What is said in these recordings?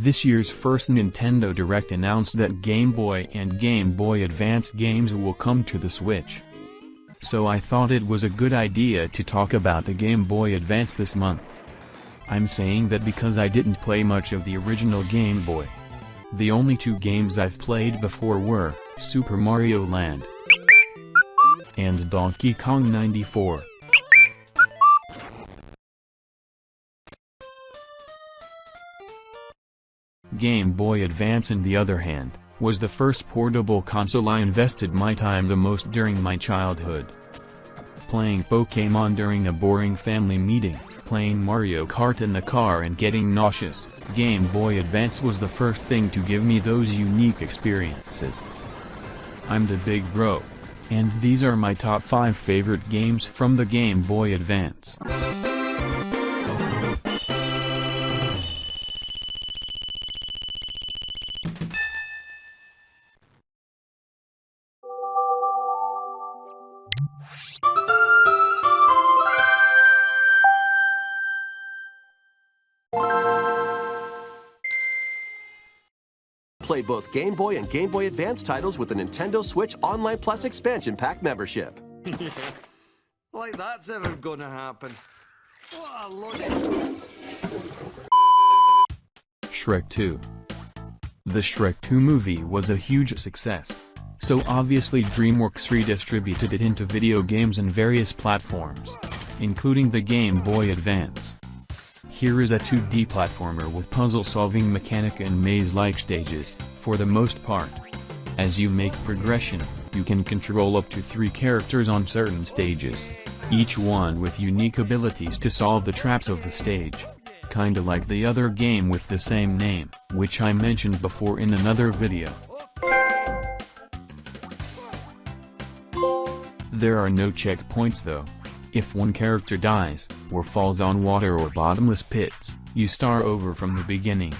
This year's first Nintendo Direct announced that Game Boy and Game Boy Advance games will come to the Switch. So I thought it was a good idea to talk about the Game Boy Advance this month. I'm saying that because I didn't play much of the original Game Boy. The only two games I've played before were Super Mario Land and Donkey Kong 94. Game Boy Advance, on the other hand, was the first portable console I invested my time the most during my childhood. Playing Pokémon during a boring family meeting, playing Mario Kart in the car and getting nauseous, Game Boy Advance was the first thing to give me those unique experiences. I'm the big bro. And these are my top 5 favorite games from the Game Boy Advance. Play both Game Boy and Game Boy Advance titles with the Nintendo Switch Online Plus Expansion Pack membership. Like that's ever gonna happen. What a load. Shrek 2. The Shrek 2 movie was a huge success. So obviously DreamWorks redistributed it into video games and various platforms, including the Game Boy Advance. Here is a 2D platformer with puzzle-solving mechanic and maze-like stages, for the most part. As you make progression, you can control up to 3 characters on certain stages, each one with unique abilities to solve the traps of the stage. Kinda like the other game with the same name, which I mentioned before in another video. There are no checkpoints though. If one character dies, or falls on water or bottomless pits, you start over from the beginning.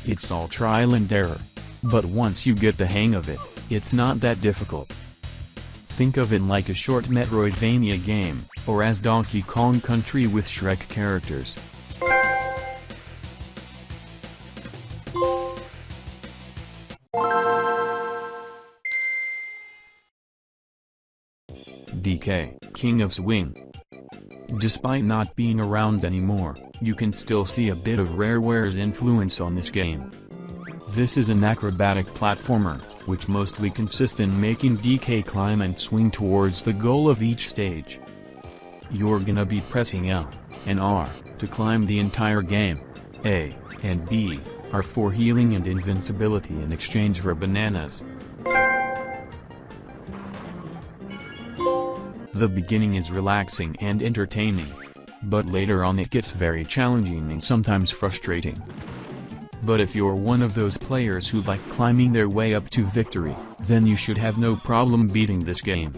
It's all trial and error. But once you get the hang of it, it's not that difficult. Think of it like a short Metroidvania game, or as Donkey Kong Country with Shrek characters. DK, King of Swing. Despite not being around anymore, you can still see a bit of Rareware's influence on this game. This is an acrobatic platformer, which mostly consists in making DK climb and swing towards the goal of each stage. You're gonna be pressing L and R to climb the entire game. A and B are for healing and invincibility in exchange for bananas. The beginning is relaxing and entertaining. But later on it gets very challenging and sometimes frustrating. But if you're one of those players who like climbing their way up to victory, then you should have no problem beating this game.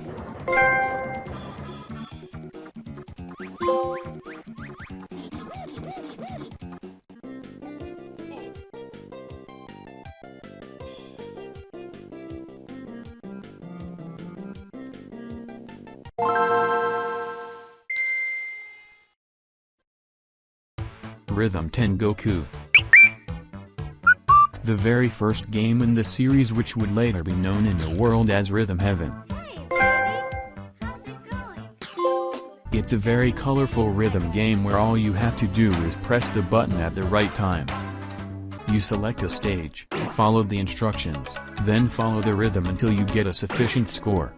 Rhythm Tengoku. The very first game in the series, which would later be known in the world as Rhythm Heaven. It's a very colorful rhythm game where all you have to do is press the button at the right time. You select a stage, follow the instructions, then follow the rhythm until you get a sufficient score.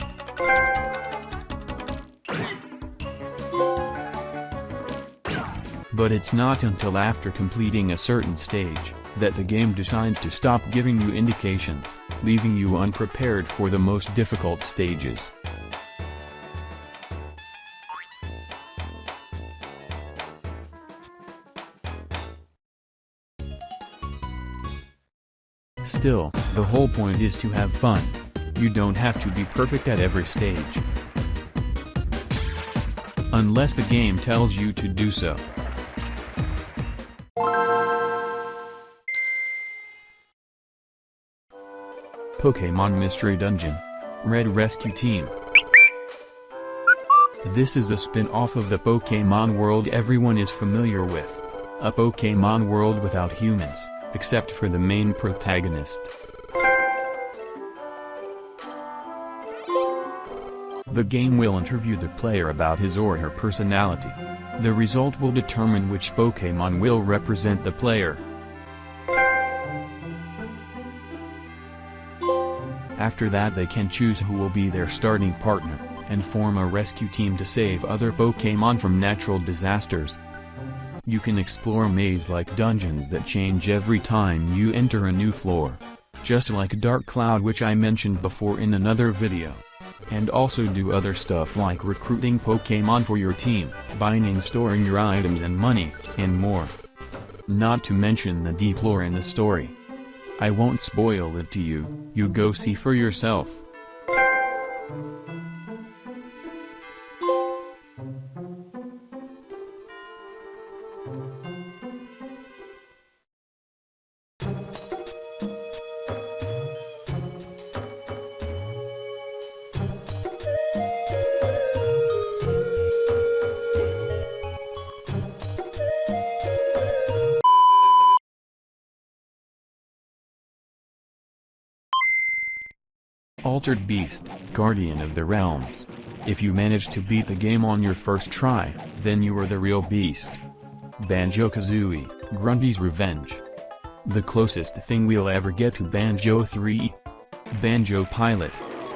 But it's not until after completing a certain stage that the game decides to stop giving you indications, leaving you unprepared for the most difficult stages. Still, the whole point is to have fun. You don't have to be perfect at every stage. Unless the game tells you to do so. Pokémon Mystery Dungeon. Red Rescue Team. This is a spin-off of the Pokémon world everyone is familiar with. A Pokémon world without humans, except for the main protagonist. The game will interview the player about his or her personality. The result will determine which Pokémon will represent the player. After that they can choose who will be their starting partner, and form a rescue team to save other Pokémon from natural disasters. You can explore maze-like dungeons that change every time you enter a new floor. Just like Dark Cloud, which I mentioned before in another video. And also do other stuff like recruiting Pokémon for your team, buying and storing your items and money, and more. Not to mention the deep lore in the story. I won't spoil it to you, you go see for yourself. Altered Beast, Guardian of the Realms. If you manage to beat the game on your first try, then you are the real beast. Banjo-Kazooie, Grunty's Revenge. The closest thing we'll ever get to Banjo 3. Banjo Pilot.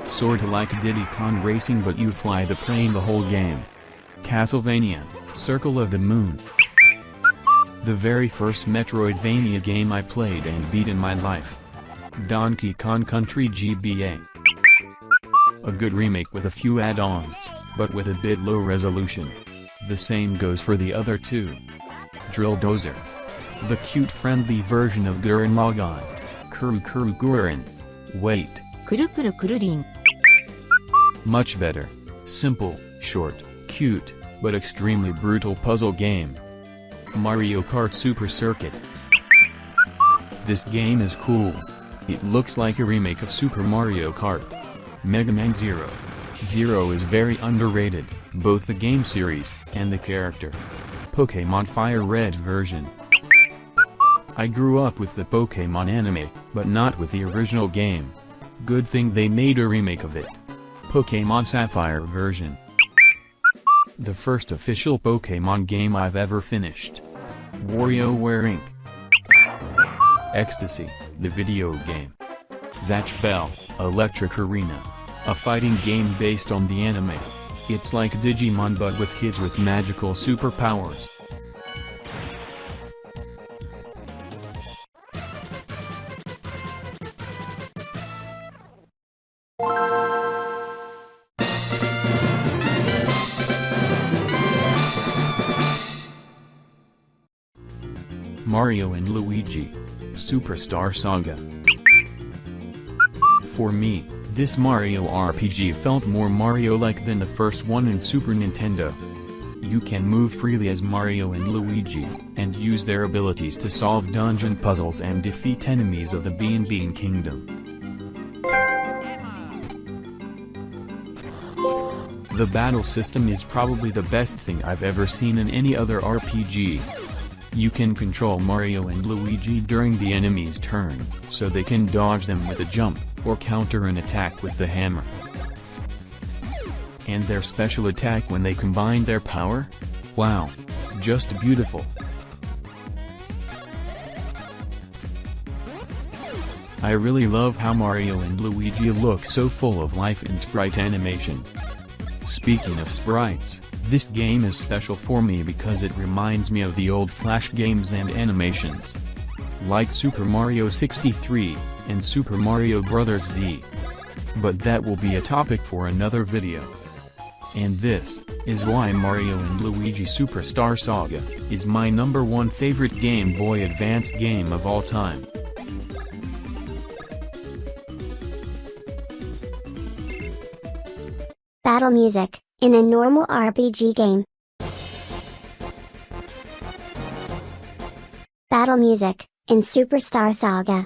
Sorta like Diddy Kong Racing, but you fly the plane the whole game. Castlevania, Circle of the Moon. The very first Metroidvania game I played and beat in my life. Donkey Kong Country GBA. A good remake with a few add-ons, but with a bit low resolution. The same goes for the other two. Drill Dozer. The cute friendly version of Gurren Lagann. Kuru Kuru Gurren. Wait. Kuru Kuru Kururin. Much better. Simple, short, cute, but extremely brutal puzzle game. Mario Kart Super Circuit. This game is cool. It looks like a remake of Super Mario Kart. Mega Man Zero. Zero is very underrated, both the game series, and the character. Pokémon Fire Red version. I grew up with the Pokémon anime, but not with the original game. Good thing they made a remake of it. Pokémon Sapphire version. The first official Pokémon game I've ever finished. WarioWare Inc. Ecstasy, the video game. Zatch Bell, Electric Arena. A fighting game based on the anime. It's like Digimon but with kids with magical superpowers. Mario and Luigi. Superstar Saga. For me, this Mario RPG felt more Mario-like than the first one in Super Nintendo. You can move freely as Mario and Luigi, and use their abilities to solve dungeon puzzles and defeat enemies of the Bean Kingdom. The battle system is probably the best thing I've ever seen in any other RPG. You can control Mario and Luigi during the enemy's turn, so they can dodge them with a jump, or counter an attack with the hammer. And their special attack when they combine their power? Wow! Just beautiful. I really love how Mario and Luigi look so full of life in sprite animation. Speaking of sprites, this game is special for me because it reminds me of the old Flash games and animations. Like Super Mario 63, and Super Mario Bros. Z. But that will be a topic for another video. And this is why Mario and Luigi Superstar Saga is my #1 favorite Game Boy Advance game of all time. Battle music, in a normal RPG game. Battle music, in Superstar Saga.